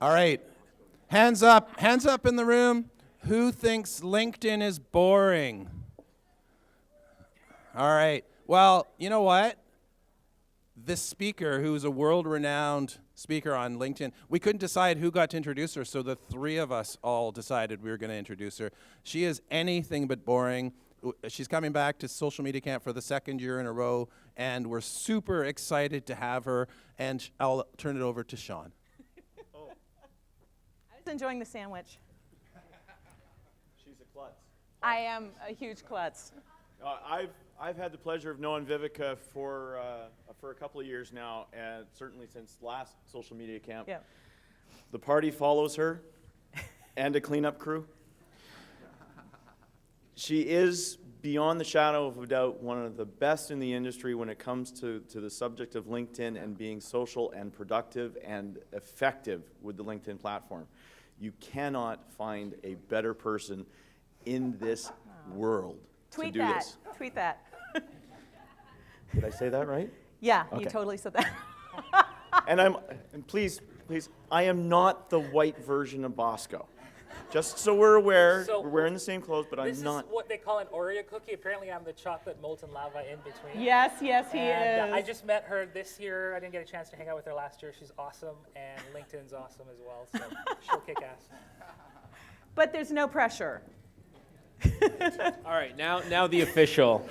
All right. Hands up in the room. Who thinks LinkedIn is boring? All right. Well, you know what? This speaker, who's a world-renowned speaker on LinkedIn, we couldn't decide who got to introduce her, so the three of us all decided we were going to introduce her. She is anything but boring. She's coming back to Social Media Camp for the second year in a row, and we're super excited to have her, and I'll turn it over to Sean. I was enjoying the sandwich. She's a klutz. I am a huge klutz. I've had the pleasure of knowing Viveka for a couple of years now, and certainly since last Social Media Camp. Yeah. The party follows her, and a cleanup crew. She is, beyond the shadow of a doubt, one of the best in the industry when it comes to the subject of LinkedIn and being social and productive and effective with the LinkedIn platform. You cannot find a better person in this world to do this. Tweet that. Did I say that right? Yeah, Okay. You totally said that. And please, I am not the white version of Bosco. Just so we're aware, we're wearing the same clothes, but I'm not. This is what they call an Oreo cookie. Apparently, I'm the chocolate molten lava in between. Yes, he And, is. I just met her this year. I didn't get a chance to hang out with her last year. She's awesome, and LinkedIn's awesome as well, so she'll kick ass. But there's no pressure. All right, now the official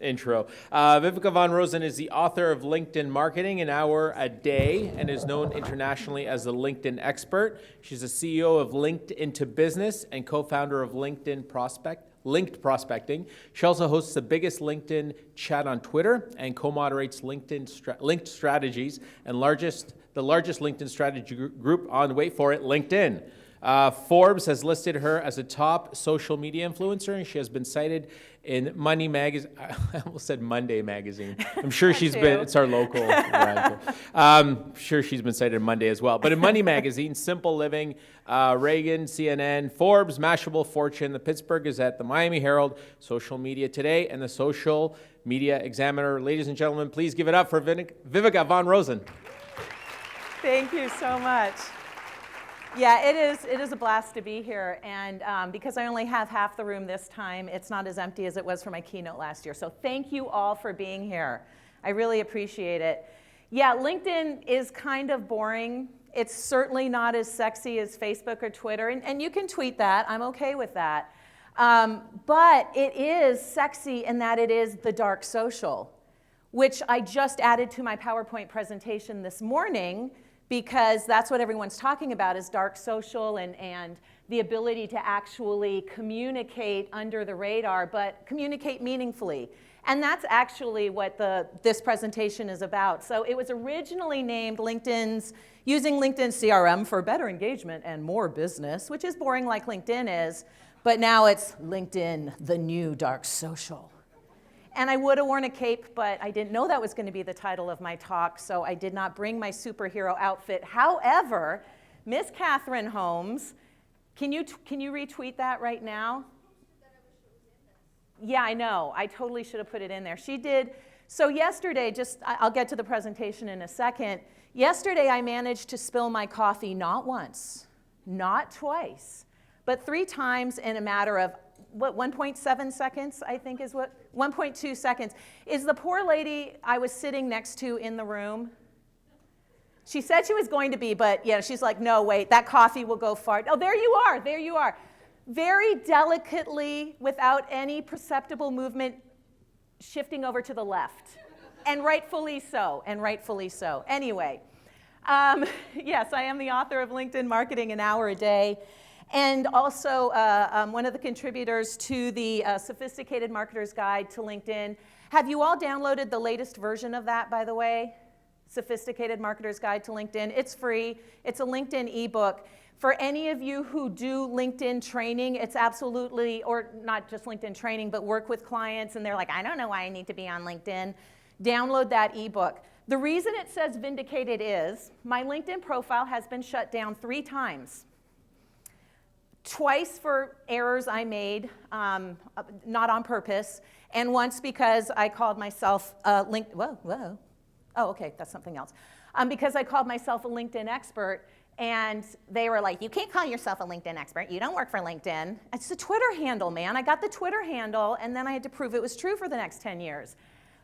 intro. Viveka von Rosen is the author of LinkedIn Marketing, an hour a day, and is known internationally as the LinkedIn expert. She's the CEO of Linked Into Business and co-founder of Linked Prospecting. She also hosts the biggest LinkedIn chat on Twitter and co-moderates Linked Strategies and the largest LinkedIn strategy group on, wait for it, LinkedIn. Forbes has listed her as a top social media influencer, and she has been cited in Money Magazine. I almost said Monday Magazine. I'm sure she's been, it's our local. I'm sure she's been cited in Monday as well. But in Money Magazine, Simple Living, Reagan, CNN, Forbes, Mashable, Fortune, the Pittsburgh Gazette, the Miami Herald, Social Media Today, and the Social Media Examiner. Ladies and gentlemen, please give it up for Viveka von Rosen. Thank you so much. Yeah, it is a blast to be here, and because I only have half the room this time, it's not as empty as it was for my keynote last year. So thank you all for being here. I really appreciate it. Yeah, LinkedIn is kind of boring. It's certainly not as sexy as Facebook or Twitter, and you can tweet that. I'm okay with that. But it is sexy in that it is the dark social, which I just added to my PowerPoint presentation this morning, because that's what everyone's talking about is dark social and the ability to actually communicate under the radar, but communicate meaningfully. And that's actually what this presentation is about. So it was originally named using LinkedIn CRM for better engagement and more business, which is boring like LinkedIn is, but now it's LinkedIn, the new dark social. And I would have worn a cape, but I didn't know that was going to be the title of my talk, so I did not bring my superhero outfit. However, Miss Catherine Holmes, can you retweet that right now? Yeah, I know. I totally should have put it in there. She did. So yesterday, I'll get to the presentation in a second. Yesterday, I managed to spill my coffee not once, not twice, but 3 times in a matter of 1.7 seconds, I think is 1.2 seconds. Is the poor lady I was sitting next to in the room? She said she was going to be, but yeah, she's like, no, wait, that coffee will go far. Oh, there you are. Very delicately, without any perceptible movement, shifting over to the left. And rightfully so. Anyway, yes, I am the author of LinkedIn Marketing, an hour a day. And also one of the contributors to the Sophisticated Marketer's Guide to LinkedIn. Have you all downloaded the latest version of that, by the way? Sophisticated Marketer's Guide to LinkedIn. It's free. It's a LinkedIn ebook. For any of you who do LinkedIn training, it's absolutely, or not just LinkedIn training, but work with clients, and they're like, I don't know why I need to be on LinkedIn. Download that ebook. The reason it says vindicated is my LinkedIn profile has been shut down 3 times. Twice for errors I made, not on purpose, and once because I called myself whoa. Oh, okay, that's something else. Because I called myself a LinkedIn expert, And they were like, you can't call yourself a LinkedIn expert. You don't work for LinkedIn. It's a Twitter handle, man. I got the Twitter handle, and then I had to prove it was true for the next 10 years.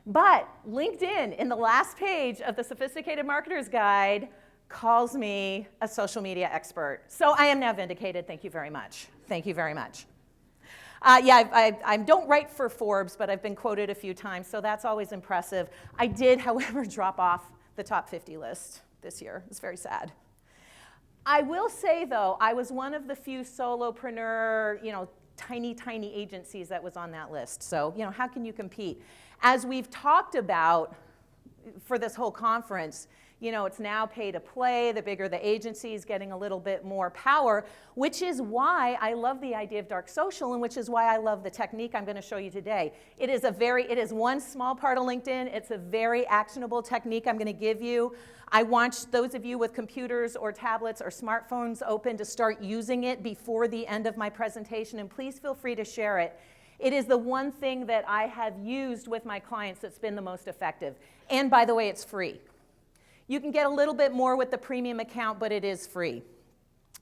But LinkedIn, in the last page of the Sophisticated Marketer's Guide, calls me a social media expert. So I am now vindicated. Thank you very much. Thank you very much. I don't write for Forbes, but I've been quoted a few times, so that's always impressive. I did, however, drop off the top 50 list this year. It's very sad. I will say, though, I was one of the few solopreneur, tiny agencies that was on that list. So, how can you compete? As we've talked about for this whole conference, it's now pay to play. The bigger the agency is getting a little bit more power, which is why I love the idea of dark social, and which is why I love the technique I'm going to show you today. It is one small part of LinkedIn. It's a very actionable technique I'm going to give you. I want those of you with computers or tablets or smartphones open to start using it before the end of my presentation, and please feel free to share it. It is the one thing that I have used with my clients that's been the most effective. And by the way, it's free. You can get a little bit more with the premium account, but it is free.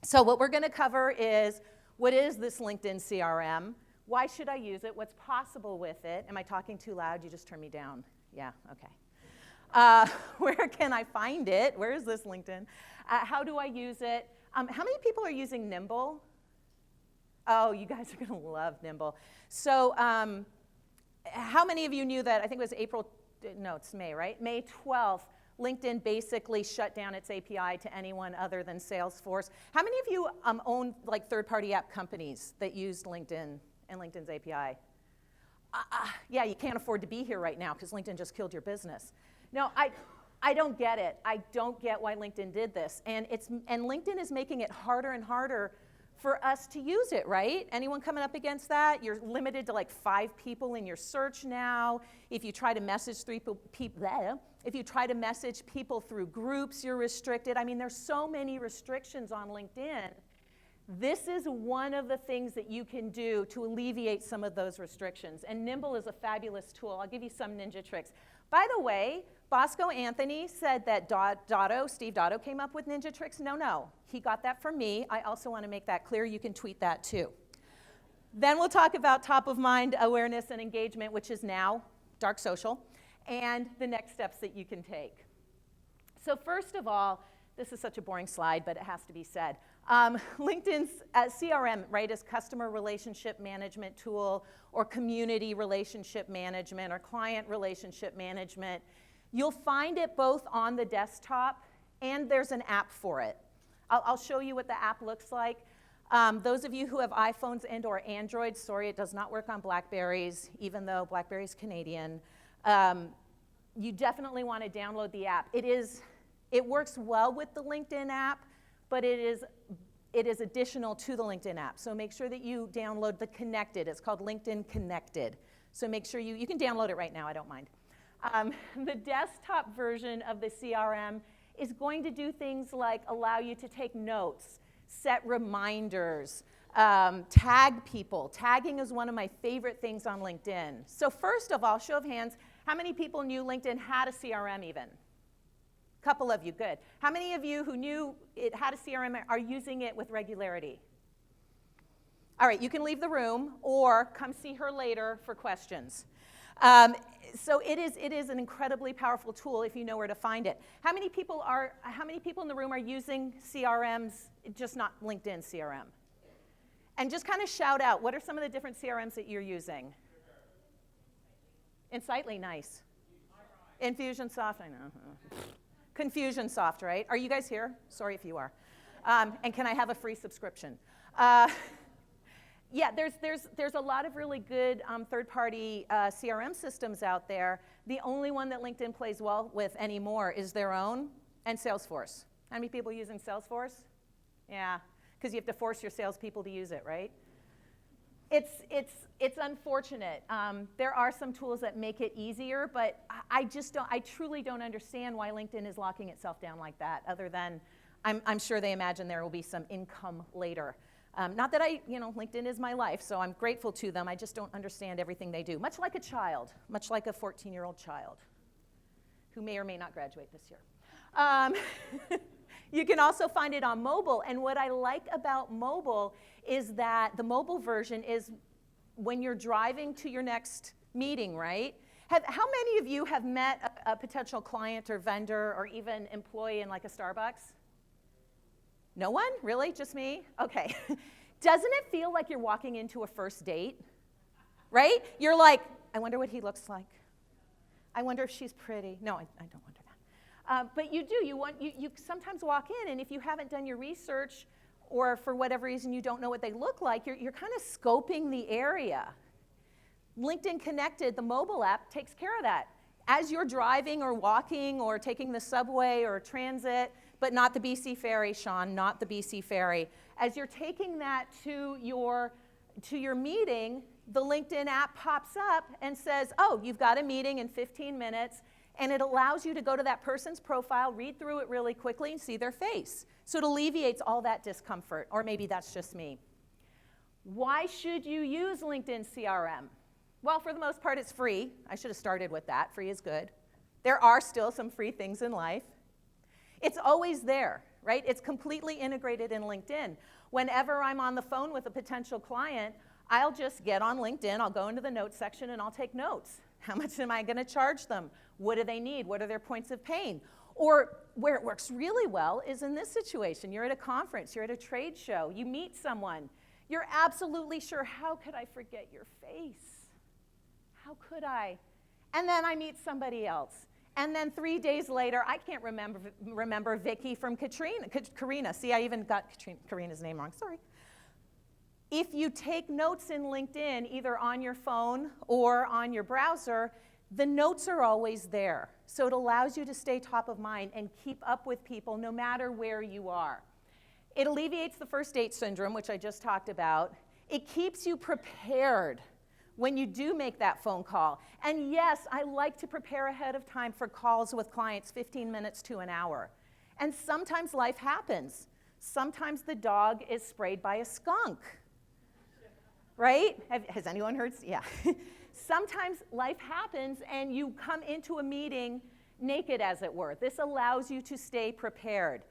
So what we're going to cover is, what is this LinkedIn CRM? Why should I use it? What's possible with it? Am I talking too loud? You just turn me down. Yeah, okay. Where can I find it? Where is this LinkedIn? How do I use it? How many people are using Nimble? Oh, you guys are going to love Nimble. So how many of you knew that, I think it was it's May, right? May 12th. LinkedIn basically shut down its API to anyone other than Salesforce. How many of you own third-party app companies that use LinkedIn and LinkedIn's API? Yeah, you can't afford to be here right now because LinkedIn just killed your business. No, I don't get it. I don't get why LinkedIn did this. And LinkedIn is making it harder and harder for us to use it, right? Anyone coming up against that? You're limited to 5 people in your search now. If you try to message people through groups, you're restricted. I mean, there's so many restrictions on LinkedIn. This is one of the things that you can do to alleviate some of those restrictions. And Nimble is a fabulous tool. I'll give you some ninja tricks. By the way, Bosco Anthony said that Steve Dotto came up with ninja tricks. No, he got that from me. I also want to make that clear. You can tweet that too. Then we'll talk about top of mind awareness and engagement, which is now dark social, and the next steps that you can take. So first of all, this is such a boring slide, but it has to be said. LinkedIn's CRM, right, is customer relationship management tool, or community relationship management, or client relationship management. You'll find it both on the desktop, and there's an app for it. I'll show you what the app looks like. Those of you who have iPhones and or Androids, sorry, it does not work on Blackberries, even though Blackberry's Canadian. You definitely want to download the app. It works well with the LinkedIn app, but it is additional to the LinkedIn app. So make sure that you download the Connected. It's called LinkedIn Connected. So make sure you can download it right now, I don't mind. The desktop version of the CRM is going to do things like allow you to take notes, set reminders, tag people. Tagging is one of my favorite things on LinkedIn. So first of all, show of hands, how many people knew LinkedIn had a CRM even? A couple of you, good. How many of you who knew it had a CRM are using it with regularity? All right, you can leave the room or come see her later for questions. So it is an incredibly powerful tool if you know where to find it. How many people in the room are using CRMs, just not LinkedIn CRM? And just kind of shout out, what are some of the different CRMs that you're using? Insightly, nice. Infusionsoft, I know. Confusionsoft, right? Are you guys here? Sorry if you are. And can I have a free subscription? Yeah, there's a lot of really good third-party CRM systems out there. The only one that LinkedIn plays well with anymore is their own and Salesforce. How many people are using Salesforce? Yeah, because you have to force your salespeople to use it, right? It's unfortunate. There are some tools that make it easier, but I truly don't understand why LinkedIn is locking itself down like that, other than I'm sure they imagine there will be some income later. Not that LinkedIn is my life, so I'm grateful to them. I just don't understand everything they do. Much like a child, much like a 14-year-old child who may or may not graduate this year. You can also find it on mobile. And what I like about mobile is that the mobile version is when you're driving to your next meeting, right? How many of you have met a potential client or vendor or even employee in like a Starbucks? No one? Really? Just me? Okay. Doesn't it feel like you're walking into a first date? Right? You're like, I wonder what he looks like. I wonder if she's pretty. No, I don't wonder that. But you do. You sometimes walk in, and if you haven't done your research, or for whatever reason you don't know what they look like, you're kind of scoping the area. LinkedIn Connected, the mobile app, takes care of that. As you're driving or walking or taking the subway or transit, but not the BC Ferry, Sean, not the BC Ferry. As you're taking that to your meeting, the LinkedIn app pops up and says, oh, you've got a meeting in 15 minutes, and it allows you to go to that person's profile, read through it really quickly, and see their face. So it alleviates all that discomfort, or maybe that's just me. Why should you use LinkedIn CRM? Well, for the most part, it's free. I should have started with that. Free is good. There are still some free things in life. It's always there, right? It's completely integrated in LinkedIn. Whenever I'm on the phone with a potential client, I'll just get on LinkedIn, I'll go into the notes section, and I'll take notes. How much am I going to charge them? What do they need? What are their points of pain? Or where it works really well is in this situation. You're at a conference, you're at a trade show, you meet someone. You're absolutely sure, how could I forget your face? How could I? And then I meet somebody else. And then 3 days later, I can't remember Vicky from Karina. See, I even got Karina's name wrong, sorry. If you take notes in LinkedIn, either on your phone or on your browser, the notes are always there. So it allows you to stay top of mind and keep up with people no matter where you are. It alleviates the first date syndrome, which I just talked about. It keeps you prepared when you do make that phone call. And yes, I like to prepare ahead of time for calls with clients, 15 minutes to an hour. And sometimes life happens. Sometimes the dog is sprayed by a skunk, right? Has anyone heard? Yeah. Sometimes life happens and you come into a meeting naked, as it were. This allows you to stay prepared.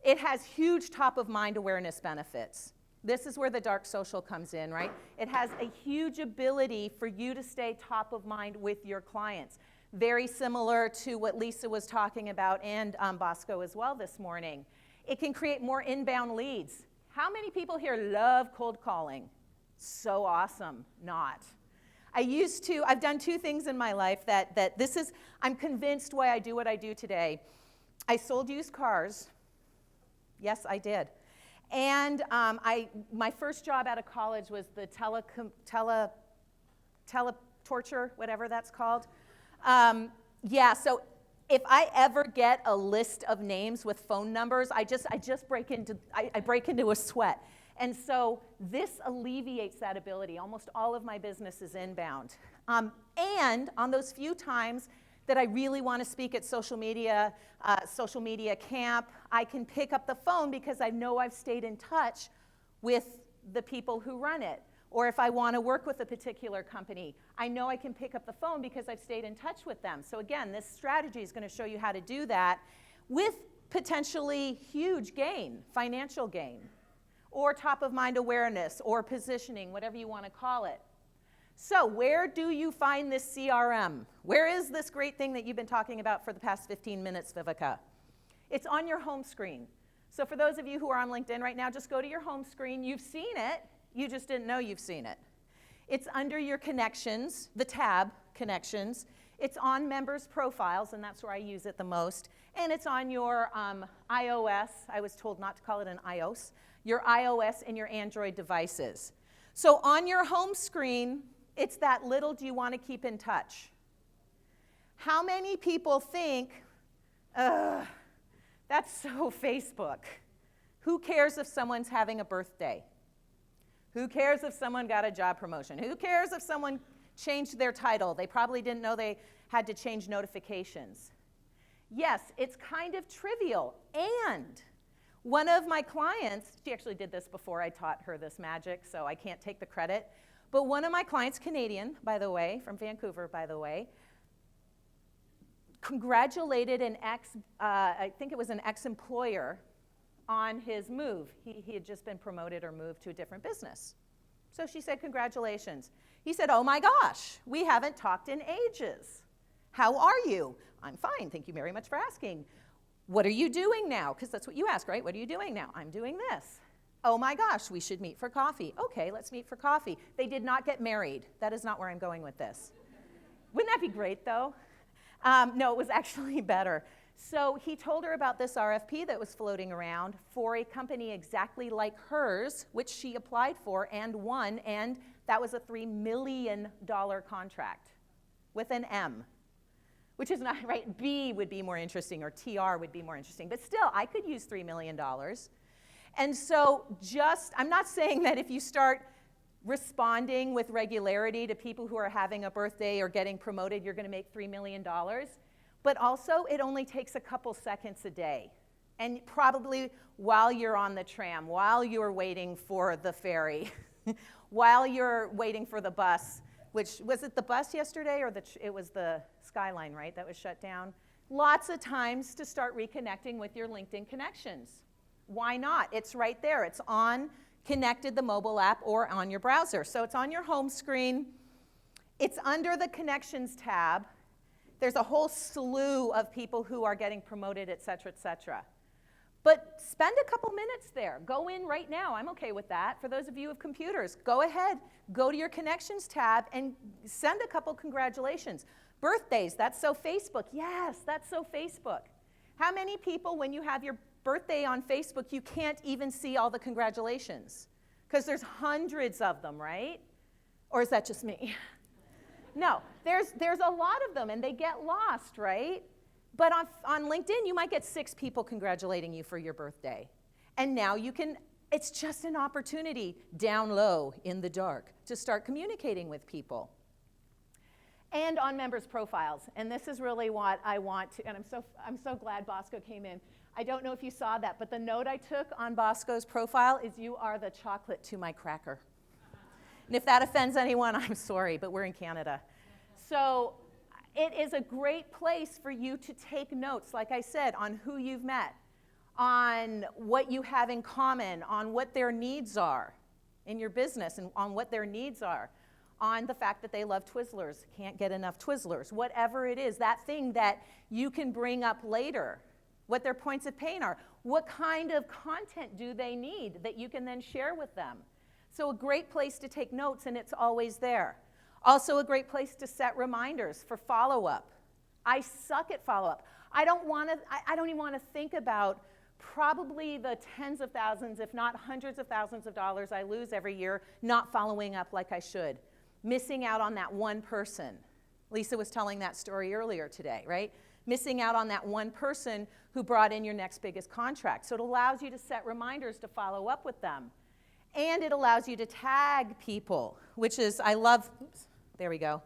It has huge top of mind awareness benefits. This is where the dark social comes in, right? It has a huge ability for you to stay top of mind with your clients. Very similar to what Lisa was talking about and Bosco as well this morning. It can create more inbound leads. How many people here love cold calling? So awesome. Not. I've done two things in my life that this is, I'm convinced why I do what I do today. I sold used cars. Yes, I did. And my first job out of college was the tele-torture, whatever that's called. So if I ever get a list of names with phone numbers, I break into a sweat. And so this alleviates that ability. Almost all of my business is inbound. And on those few times that I really want to speak at social media camp, I can pick up the phone because I know I've stayed in touch with the people who run it. Or if I want to work with a particular company, I know I can pick up the phone because I've stayed in touch with them. So again, this strategy is going to show you how to do that with potentially huge gain, financial gain, or top of mind awareness, or positioning, whatever you want to call it. So where do you find this CRM? Where is this great thing that you've been talking about for the past 15 minutes, Viveka? It's on your home screen. So for those of you who are on LinkedIn right now, just go to your home screen. You've seen it. You just didn't know you've seen it. It's under your connections, the tab connections. It's on members' profiles, and that's where I use it the most. And it's on your iOS. I was told not to call it an iOS. Your iOS and your Android devices. So on your home screen, it's that little do you want to keep in touch. How many people think, that's so Facebook? Who cares if someone's having a birthday? Who cares if someone got a job promotion? Who cares if someone changed their title? They probably didn't know they had to change notifications. Yes, it's kind of trivial. And one of my clients, she actually did this before I taught her this magic, so I can't take the credit. But one of my clients, Canadian, by the way, from Vancouver, by the way, congratulated an I think it was an ex-employer on his move. He had just been promoted or moved to a different business. So she said, congratulations. He said, oh my gosh, we haven't talked in ages. How are you? I'm fine, thank you very much for asking. What are you doing now? Because that's what you ask, right? What are you doing now? I'm doing this. Oh my gosh, we should meet for coffee. Okay, let's meet for coffee. They did not get married. That is not where I'm going with this. Wouldn't that be great, though? No, it was actually better. So he told her about this RFP that was floating around for a company exactly like hers, which she applied for and won, and that was a $3 million contract with an M, which is not, right? B would be more interesting, or TR would be more interesting. But still, I could use $3 million. And so I'm not saying that if you start responding with regularity to people who are having a birthday or getting promoted, you're going to make $3 million. But also, it only takes a couple seconds a day. And probably while you're on the tram, while you're waiting for the ferry, while you're waiting for the bus, which, was it the bus yesterday or it was the Skyline, right, that was shut down? Lots of times to start reconnecting with your LinkedIn connections. Why not? It's right there. It's on Connected, the mobile app, or on your browser. So it's on your home screen. It's under the Connections tab. There's a whole slew of people who are getting promoted, et cetera, et cetera. But spend a couple minutes there. Go in right now. I'm okay with that. For those of you with computers, go ahead. Go to your Connections tab and send a couple congratulations. Birthdays, that's so Facebook. Yes, that's so Facebook. How many people, when you have your birthday on Facebook, you can't even see all the congratulations? Because there's hundreds of them, right? Or is that just me? No, there's a lot of them, and they get lost, right? But on LinkedIn, you might get 6 people congratulating you for your birthday. And now you can, it's just an opportunity down low in the dark to start communicating with people. And on members' profiles. And this is really what I want to, and I'm so glad Bosco came in. I don't know if you saw that, but the note I took on Bosco's profile is, you are the chocolate to my cracker. And if that offends anyone, I'm sorry, but we're in Canada. So it is a great place for you to take notes, like I said, on who you've met, on what you have in common, on what their needs are in your business, and on what their needs are, on the fact that they love Twizzlers, can't get enough Twizzlers, whatever it is, that thing that you can bring up later, what their points of pain are, what kind of content do they need that you can then share with them. So a great place to take notes, and it's always there. Also a great place to set reminders for follow-up. I suck at follow-up. I don't even want to think about probably the tens of thousands, if not hundreds of thousands of dollars I lose every year not following up like I should. Missing out on that one person. Lisa was telling that story earlier today, right? Missing out on that one person who brought in your next biggest contract. So it allows you to set reminders to follow up with them. And it allows you to tag people, which is, I love, oops, there we go.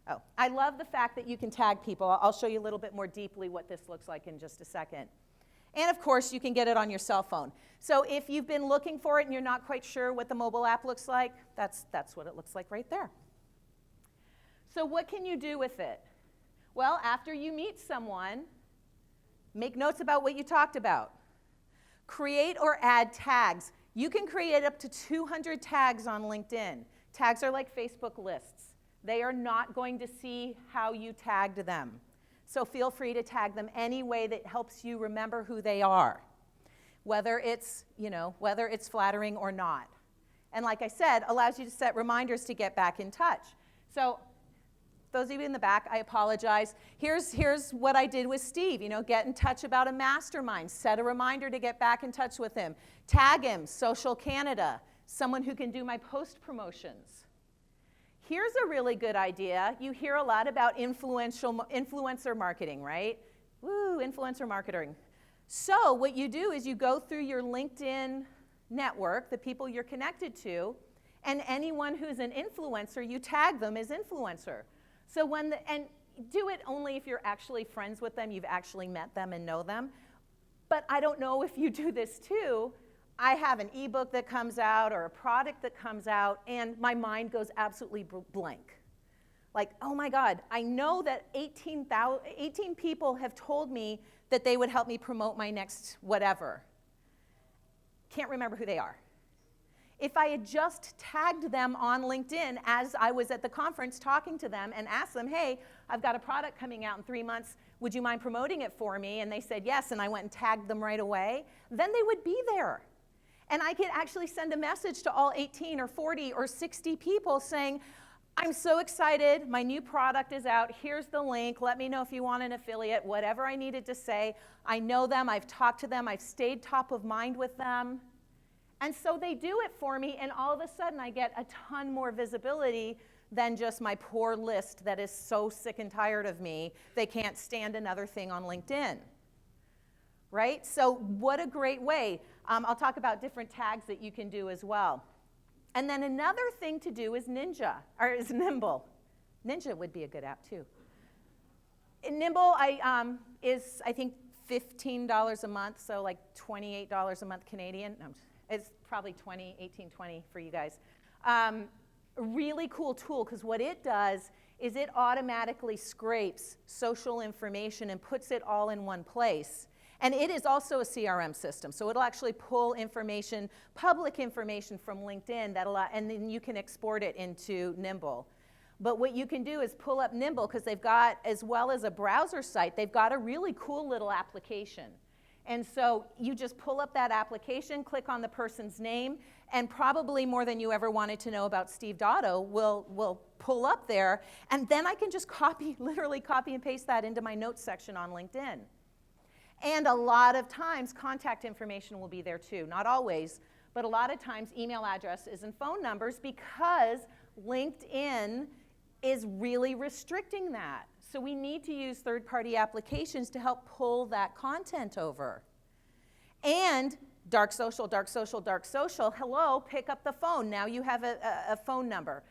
Oh, I love the fact that you can tag people. I'll show you a little bit more deeply what this looks like in just a second. And of course, you can get it on your cell phone. So if you've been looking for it and you're not quite sure what the mobile app looks like, that's what it looks like right there. So what can you do with it? Well, after you meet someone, make notes about what you talked about. Create or add tags. You can create up to 200 tags on LinkedIn. Tags are like Facebook lists. They are not going to see how you tagged them. So feel free to tag them any way that helps you remember who they are, whether it's flattering or not. And like I said, allows you to set reminders to get back in touch. So those of you in the back, I apologize. Here's what I did with Steve. Get in touch about a mastermind. Set a reminder to get back in touch with him. Tag him, Social Canada, someone who can do my post promotions. Here's a really good idea. You hear a lot about influencer marketing, right? Woo, influencer marketing. So what you do is you go through your LinkedIn network, the people you're connected to, and anyone who's an influencer, you tag them as influencer. So and do it only if you're actually friends with them, you've actually met them and know them. But I don't know if you do this too. I have an ebook that comes out or a product that comes out, and my mind goes absolutely blank. Like, oh my God, I know that 18 people have told me that they would help me promote my next whatever. can't remember who they are. If I had just tagged them on LinkedIn as I was at the conference talking to them and asked them, hey, I've got a product coming out in 3 months, would you mind promoting it for me? And they said yes, and I went and tagged them right away, then they would be there. And I could actually send a message to all 18 or 40 or 60 people saying, I'm so excited, my new product is out, here's the link, let me know if you want an affiliate, whatever I needed to say. I know them, I've talked to them, I've stayed top of mind with them. And so they do it for me, and all of a sudden I get a ton more visibility than just my poor list that is so sick and tired of me, they can't stand another thing on LinkedIn. Right? So what a great way. I'll talk about different tags that you can do as well. And then another thing to do is Nimble. Ninja would be a good app too. Nimble is, I think, $15 a month, so like $28 a month Canadian. No, it's probably 18, 20 for you guys. Really cool tool, because what it does is it automatically scrapes social information and puts it all in one place. And it is also a CRM system, so it'll actually pull information, public information from LinkedIn, and then you can export it into Nimble. But what you can do is pull up Nimble, because they've got, as well as a browser site, they've got a really cool little application. And so you just pull up that application, click on the person's name, and probably more than you ever wanted to know about Steve Dotto will pull up there, and then I can just literally copy and paste that into my notes section on LinkedIn. And a lot of times, contact information will be there too. Not always, but a lot of times, email addresses and phone numbers, because LinkedIn is really restricting that. So we need to use third-party applications to help pull that content over. And dark social, dark social, dark social. Hello, pick up the phone. Now you have a phone number.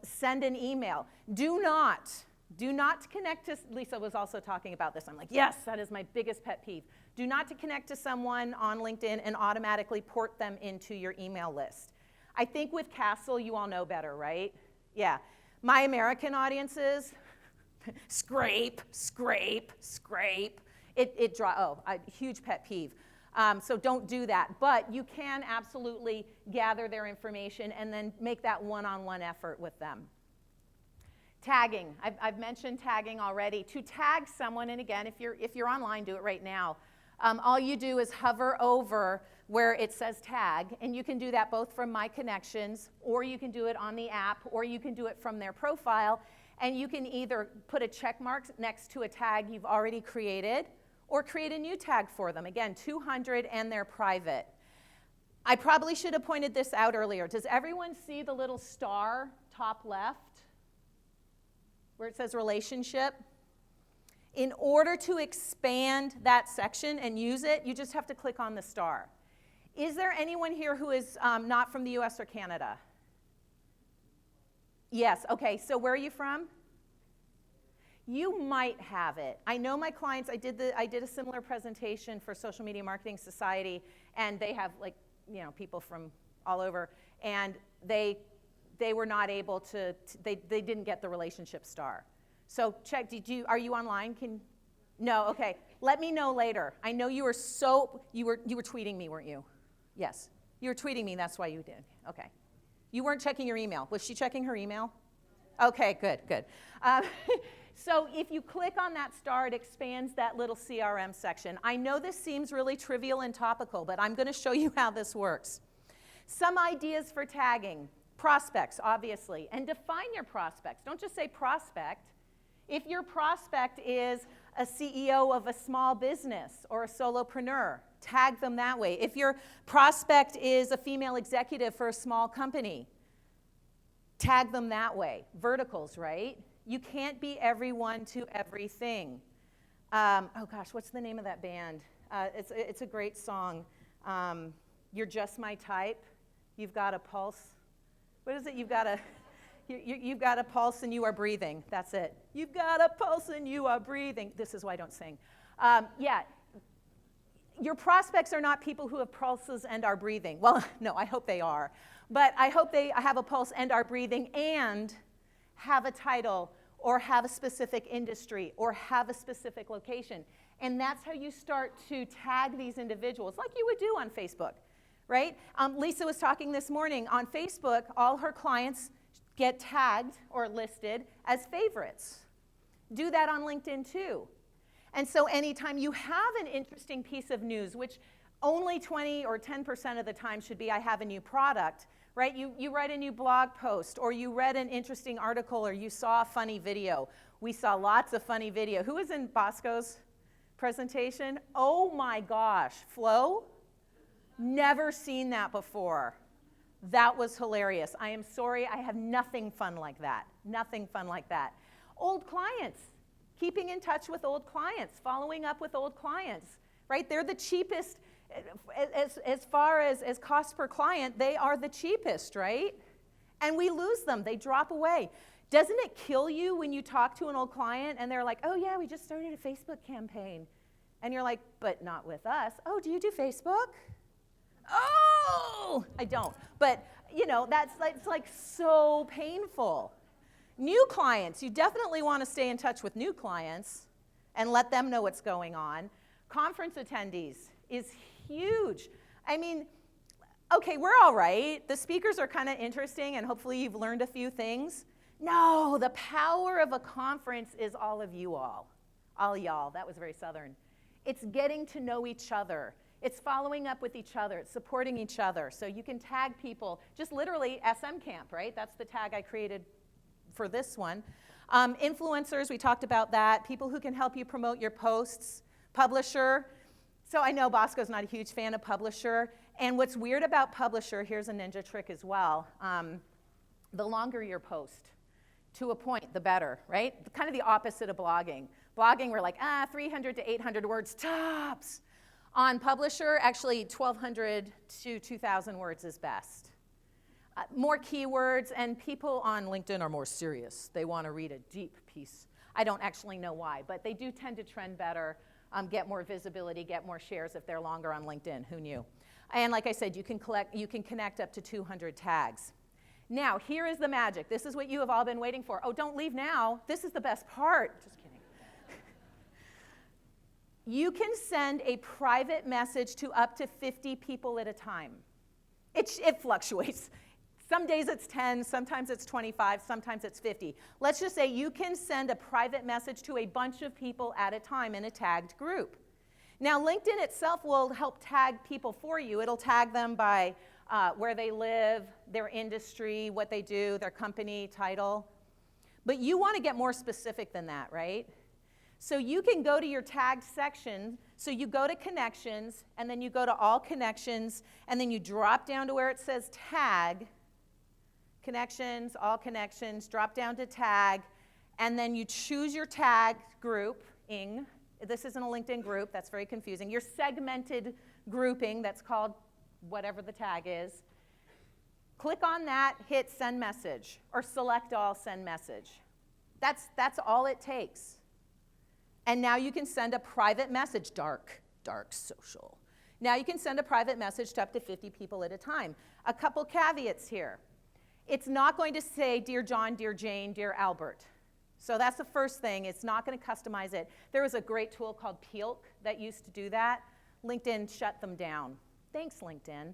Send an email. Do not connect to, Lisa was also talking about this. I'm like, yes, that is my biggest pet peeve. Do not to connect to someone on LinkedIn and automatically port them into your email list. I think with Castle, you all know better, right? Yeah. My American audiences, scrape, scrape, scrape. Huge pet peeve. So don't do that. But you can absolutely gather their information and then make that one-on-one effort with them. Tagging. I've mentioned tagging already. To tag someone, and again, if you're online, do it right now. All you do is hover over where it says tag, and you can do that both from My Connections, or you can do it on the app, or you can do it from their profile, and you can either put a check mark next to a tag you've already created, or create a new tag for them. Again, 200, and they're private. I probably should have pointed this out earlier. Does everyone see the little star top left, where it says relationship? In order to expand that section and use it, you just have to click on the star. Is there anyone here who is not from the US or Canada? Yes, okay, so where are you from? You might have it. I know my clients, I did a similar presentation for Social Media Marketing Society, and they have people from all over, and they were not able to, they didn't get the relationship star. So check, are you online? No, okay. Let me know later. I know you were tweeting me, weren't you? Yes. You were tweeting me, that's why you did. Okay. You weren't checking your email. Was she checking her email? Okay, good. So if you click on that star, it expands that little CRM section. I know this seems really trivial and topical, but I'm going to show you how this works. Some ideas for tagging. Prospects, obviously, and define your prospects. Don't just say prospect. If your prospect is a CEO of a small business or a solopreneur, tag them that way. If your prospect is a female executive for a small company, tag them that way. Verticals, right? You can't be everyone to everything. Oh gosh, what's the name of that band? It's a great song. You're just my type. You've got a pulse. What is it? You've got a pulse and you are breathing. That's it. You've got a pulse and you are breathing. This is why I don't sing. Your prospects are not people who have pulses and are breathing. Well, no, I hope they are. But I hope they have a pulse and are breathing and have a title or have a specific industry or have a specific location. And that's how you start to tag these individuals, like you would do on Facebook. right? Lisa was talking this morning on Facebook, all her clients get tagged or listed as favorites. Do that on LinkedIn too. And so anytime you have an interesting piece of news, which only 20 or 10% of the time should be I have a new product, right? You write a new blog post, or you read an interesting article, or you saw a funny video. We saw lots of funny video. Who was in Bosco's presentation? Oh my gosh, Flo? Never seen that before. That was hilarious. I am sorry, I have nothing fun like that. Nothing fun like that. Old clients, keeping in touch with old clients, following up with old clients, right? They're the cheapest, as far as cost per client, they are the cheapest, right? And we lose them, they drop away. Doesn't it kill you when you talk to an old client and they're like, oh yeah, we just started a Facebook campaign. And you're like, but not with us. Oh, do you do Facebook? Oh, I don't. But, it's like so painful. New clients, you definitely want to stay in touch with new clients and let them know what's going on. Conference attendees is huge. I mean, okay, we're all right. The speakers are kind of interesting, and hopefully you've learned a few things. No, the power of a conference is all of you all. All y'all. That was very Southern. It's getting to know each other. It's following up with each other. It's supporting each other. So you can tag people, just literally SM Camp, right? That's the tag I created for this one. Influencers, we talked about that. People who can help you promote your posts. Publisher. So I know Bosco's not a huge fan of Publisher. And what's weird about Publisher, here's a ninja trick as well. The longer your post, to a point, the better, right? Kind of the opposite of blogging. Blogging, we're like, 300 to 800 words tops. On Publisher, actually 1,200 to 2,000 words is best. More keywords, and people on LinkedIn are more serious. They want to read a deep piece. I don't actually know why, but they do tend to trend better, get more visibility, get more shares if they're longer on LinkedIn. Who knew? And like I said, you can connect up to 200 tags. Now, here is the magic. This is what you have all been waiting for. Oh, don't leave now. This is the best part. Just kidding. You can send a private message to up to 50 people at a time. It fluctuates. Some days it's 10, sometimes it's 25, sometimes it's 50. Let's just say you can send a private message to a bunch of people at a time in a tagged group. Now, LinkedIn itself will help tag people for you. It'll tag them by where they live, their industry, what they do, their company title. But you want to get more specific than that, right? So you can go to your tagged section. So you go to connections, and then you go to all connections, and then you drop down to where it says tag, connections, all connections, drop down to tag, and then you choose your tag grouping. This isn't a LinkedIn group, that's very confusing. Your segmented grouping, that's called whatever the tag is. Click on that, hit send message, or select all, send message. That's all it takes. And now you can send a private message, dark social. Now you can send a private message to up to 50 people at a time. A couple caveats here. It's not going to say, Dear John, Dear Jane, Dear Albert. So that's the first thing. It's not going to customize it. There was a great tool called Peelk that used to do that. LinkedIn shut them down. Thanks, LinkedIn.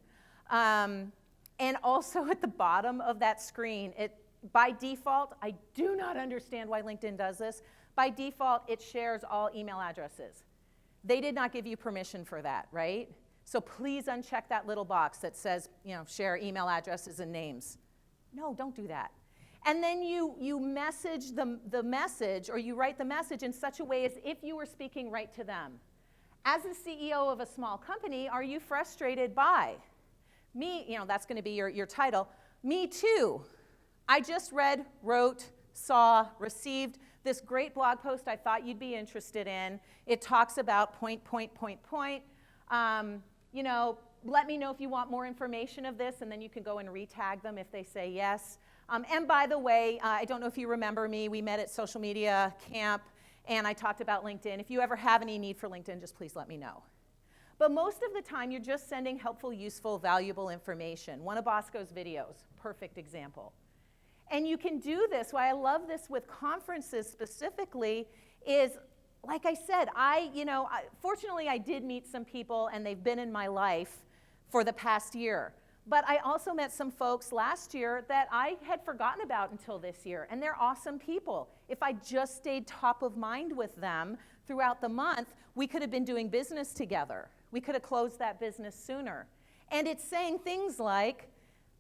And also at the bottom of that screen, by default, I do not understand why LinkedIn does this. By default, it shares all email addresses. They did not give you permission for that, right? So please uncheck that little box that says, share email addresses and names. No, don't do that. And then you message the message, or you write the message in such a way as if you were speaking right to them. As the CEO of a small company, are you frustrated by me? That's going to be your title. Me too. I just read, wrote, saw, received this great blog post I thought you'd be interested in. It talks about point. Let me know if you want more information of this, and then you can go and retag them if they say yes. And by the way, I don't know if you remember me. We met at social media camp, and I talked about LinkedIn. If you ever have any need for LinkedIn, just please let me know. But most of the time, you're just sending helpful, useful, valuable information. One of Bosco's videos, perfect example. And you can do this. Why I love this with conferences specifically is, like I said, fortunately I did meet some people, and they've been in my life for the past year. But I also met some folks last year that I had forgotten about until this year, and they're awesome people. If I just stayed top of mind with them throughout the month, we could have been doing business together. We could have closed that business sooner. And it's saying things like,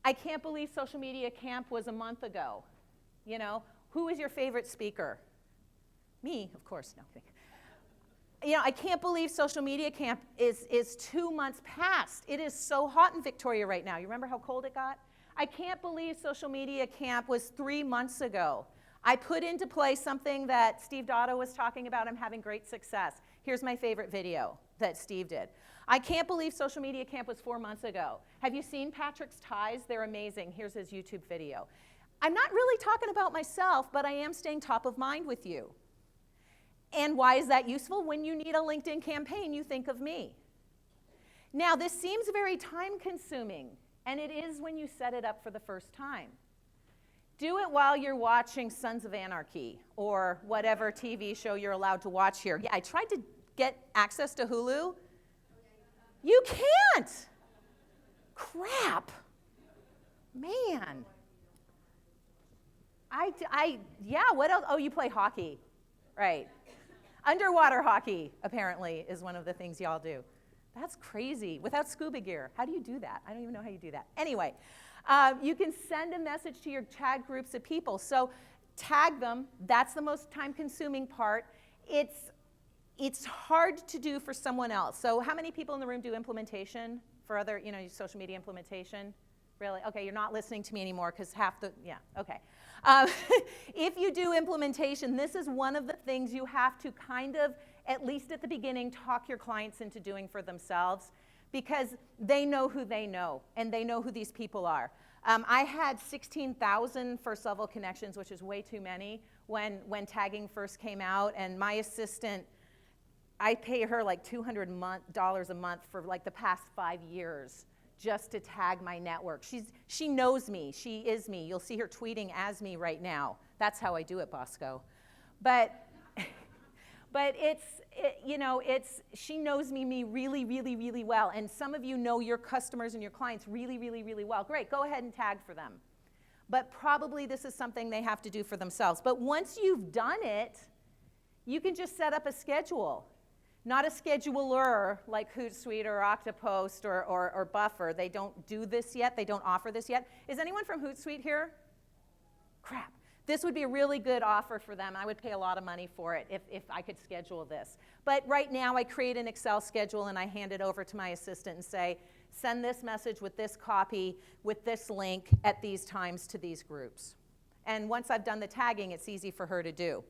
I can't believe social media camp was a month ago. You know, who is your favorite speaker? Me, of course, no. You know, I can't believe social media camp is 2 months past. It is so hot in Victoria right now. You remember how cold it got? I can't believe social media camp was 3 months ago. I put into play something that Steve Dotto was talking about. I'm having great success. Here's my favorite video that Steve did. I can't believe social media camp was 4 months ago. Have you seen Patrick's ties? They're amazing. Here's his YouTube video. I'm not really talking about myself, but I am staying top of mind with you. And why is that useful? When you need a LinkedIn campaign, you think of me. Now, this seems very time-consuming, and it is when you set it up for the first time. Do it while you're watching Sons of Anarchy or whatever TV show you're allowed to watch here. Yeah, I tried to get access to Hulu. You can't. Crap. Man. Yeah, what else? Oh, you play hockey. Right. Underwater hockey, apparently, is one of the things y'all do. That's crazy. Without scuba gear. How do you do that? I don't even know how you do that. Anyway, you can send a message to your tag groups of people. So tag them. That's the most time-consuming part. It's hard to do for someone else. So how many people in the room do implementation for other, social media implementation? Really? Okay, you're not listening to me anymore because half the, yeah, okay. If you do implementation, this is one of the things you have to kind of, at least at the beginning, talk your clients into doing for themselves because they know who they know and they know who these people are. I had 16,000 first level connections, which is way too many when tagging first came out, and my assistant, I pay her like $200 a month for like the past 5 years just to tag my network. She knows me. She is me. You'll see her tweeting as me right now. That's how I do it, Bosco. But she knows me really, really, really well. And some of you know your customers and your clients really, really, really well. Great, go ahead and tag for them. But probably this is something they have to do for themselves. But once you've done it, you can just set up a schedule. Not a scheduler like Hootsuite or Octopost or Buffer. They don't do this yet. They don't offer this yet. Is anyone from Hootsuite here? Crap. This would be a really good offer for them. I would pay a lot of money for it if I could schedule this. But right now, I create an Excel schedule, and I hand it over to my assistant and say, send this message with this copy, with this link at these times to these groups. And once I've done the tagging, it's easy for her to do.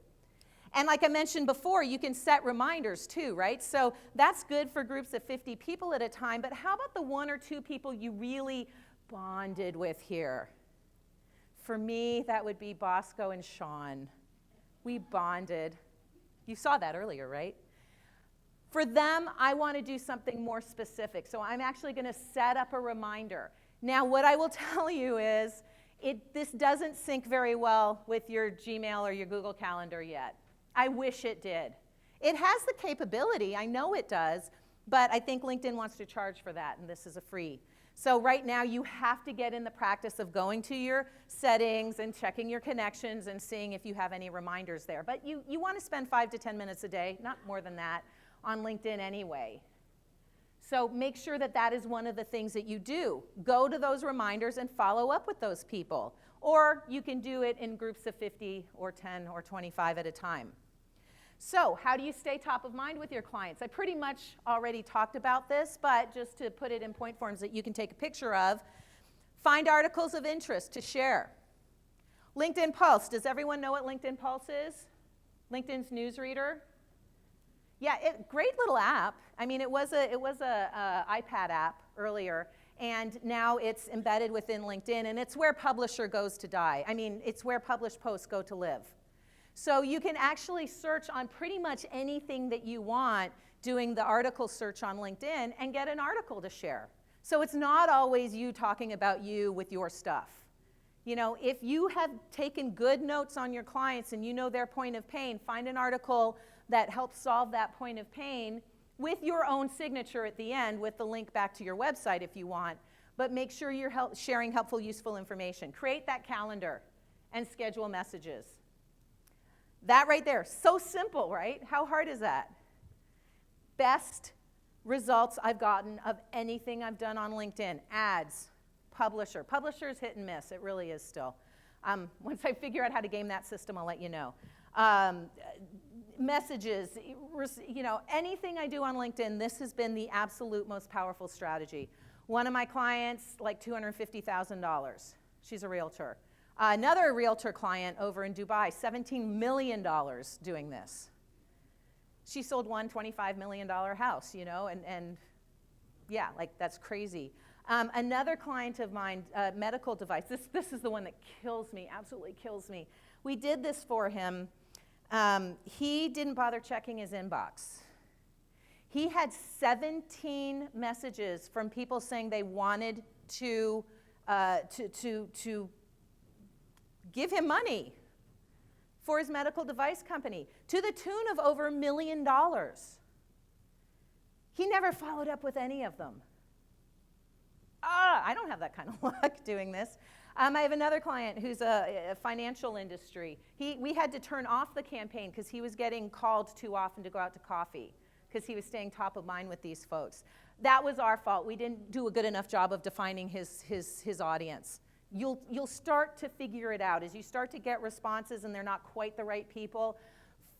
And like I mentioned before, you can set reminders too, right? So that's good for groups of 50 people at a time, but how about the 1 or 2 people you really bonded with here? For me, that would be Bosco and Sean. We bonded. You saw that earlier, right? For them, I want to do something more specific, so I'm actually going to set up a reminder. Now, what I will tell you is this doesn't sync very well with your Gmail or your Google Calendar yet. I wish it did. It has the capability, I know it does, but I think LinkedIn wants to charge for that, and this is a free. So right now you have to get in the practice of going to your settings and checking your connections and seeing if you have any reminders there. But you want to spend 5 to 10 minutes a day, not more than that, on LinkedIn anyway. So make sure that that is one of the things that you do. Go to those reminders and follow up with those people. Or you can do it in groups of 50 or 10 or 25 at a time. So how do you stay top of mind with your clients? I pretty much already talked about this, but just to put it in point forms that you can take a picture of, find articles of interest to share. LinkedIn Pulse. Does everyone know what LinkedIn Pulse is? LinkedIn's newsreader? Yeah, great little app. I mean, it was a iPad app earlier, and now it's embedded within LinkedIn, and it's where publisher goes to die. I mean, it's where published posts go to live. So you can actually search on pretty much anything that you want doing the article search on LinkedIn and get an article to share. So it's not always you talking about you with your stuff. You know, if you have taken good notes on your clients and you know their point of pain, find an article that helps solve that point of pain with your own signature at the end with the link back to your website if you want, but make sure you're sharing helpful, useful information. Create that calendar and schedule messages. That right there, so simple, right? How hard is that? Best results I've gotten of anything I've done on LinkedIn. Ads, publisher. Publisher is hit and miss, it really is still. Once I figure out how to game that system, I'll let you know. Messages, anything I do on LinkedIn, this has been the absolute most powerful strategy. One of my clients, like $250,000. She's a realtor. Another realtor client over in Dubai, $17 million doing this. She sold one $25 million house, and yeah, like that's crazy. Another client of mine, medical device, this is the one that kills me, absolutely kills me. We did this for him. He didn't bother checking his inbox. He had 17 messages from people saying they wanted to give him money for his medical device company to the tune of over $1 million. He never followed up with any of them. I don't have that kind of luck doing this. I have another client who's a financial industry. We had to turn off the campaign because he was getting called too often to go out to coffee because he was staying top of mind with these folks. That was our fault. We didn't do a good enough job of defining his audience. You'll start to figure it out. As you start to get responses and they're not quite the right people,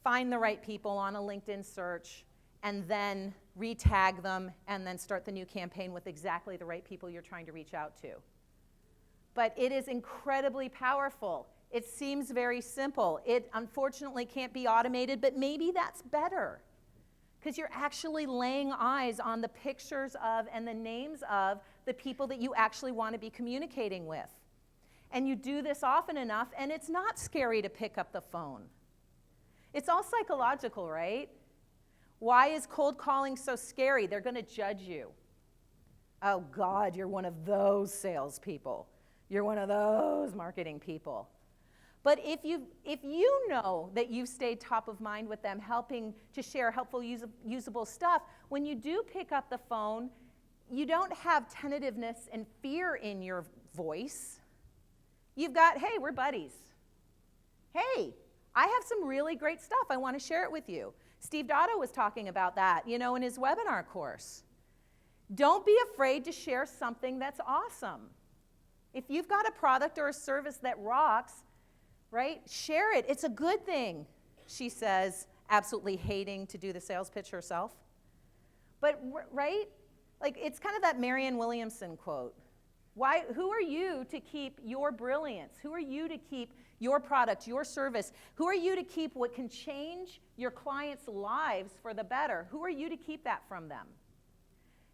find the right people on a LinkedIn search and then re-tag them and then start the new campaign with exactly the right people you're trying to reach out to. But it is incredibly powerful. It seems very simple. It unfortunately can't be automated, but maybe that's better because you're actually laying eyes on the pictures of and the names of the people that you actually want to be communicating with. And you do this often enough, and it's not scary to pick up the phone. It's all psychological, right? Why is cold calling so scary? They're going to judge you. Oh, God, you're one of those salespeople. You're one of those marketing people. But if you know that you've stayed top of mind with them, helping to share helpful, usable stuff, when you do pick up the phone, you don't have tentativeness and fear in your voice. You've got, hey, we're buddies. Hey, I have some really great stuff. I want to share it with you. Steve Dotto was talking about that, in his webinar course. Don't be afraid to share something that's awesome. If you've got a product or a service that rocks, right, share it. It's a good thing, she says, absolutely hating to do the sales pitch herself. But, right, like it's kind of that Marianne Williamson quote. Who are you to keep your brilliance? Who are you to keep your product, your service? Who are you to keep what can change your clients' lives for the better? Who are you to keep that from them?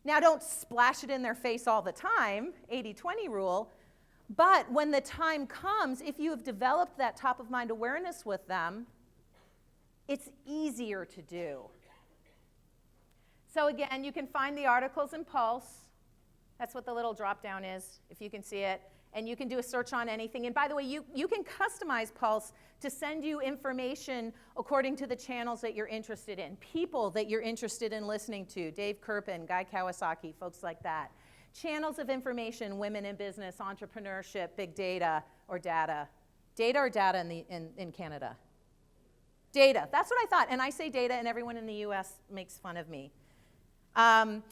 Now, don't splash it in their face all the time, 80-20 rule, but when the time comes, if you have developed that top-of-mind awareness with them, it's easier to do. So again, you can find the articles in Pulse. That's what the little drop-down is, if you can see it. And you can do a search on anything. And by the way, you can customize Pulse to send you information according to the channels that you're interested in, people that you're interested in listening to, Dave Kerpen, Guy Kawasaki, folks like that. Channels of information, women in business, entrepreneurship, big data or data. Data or data in Canada? Data, that's what I thought. And I say data and everyone in the US makes fun of me. Wall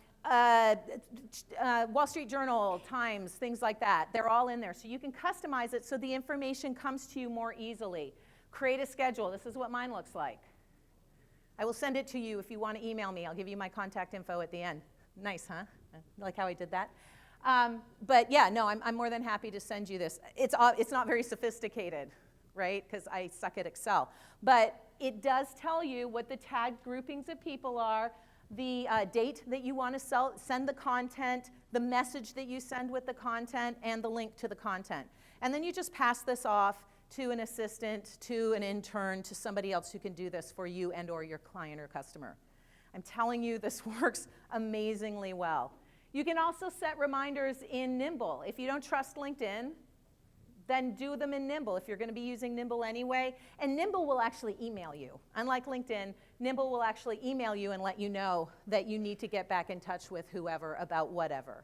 Street Journal, Times, things like that. They're all in there. So you can customize it so the information comes to you more easily. Create a schedule. This is what mine looks like. I will send it to you if you want to email me. I'll give you my contact info at the end. Nice, huh? Like how I did that? But yeah, no, I'm more than happy to send you this. It's not very sophisticated, right? Because I suck at Excel. But it does tell you what the tagged groupings of people are, the date that you want to send the content, the message that you send with the content, and the link to the content. And then you just pass this off to an assistant, to an intern, to somebody else who can do this for you and or your client or customer. I'm telling you, this works amazingly well. You can also set reminders in Nimble. If you don't trust LinkedIn, then do them in Nimble if you're going to be using Nimble anyway. And Nimble will actually email you. Unlike LinkedIn, Nimble will actually email you and let you know that you need to get back in touch with whoever about whatever.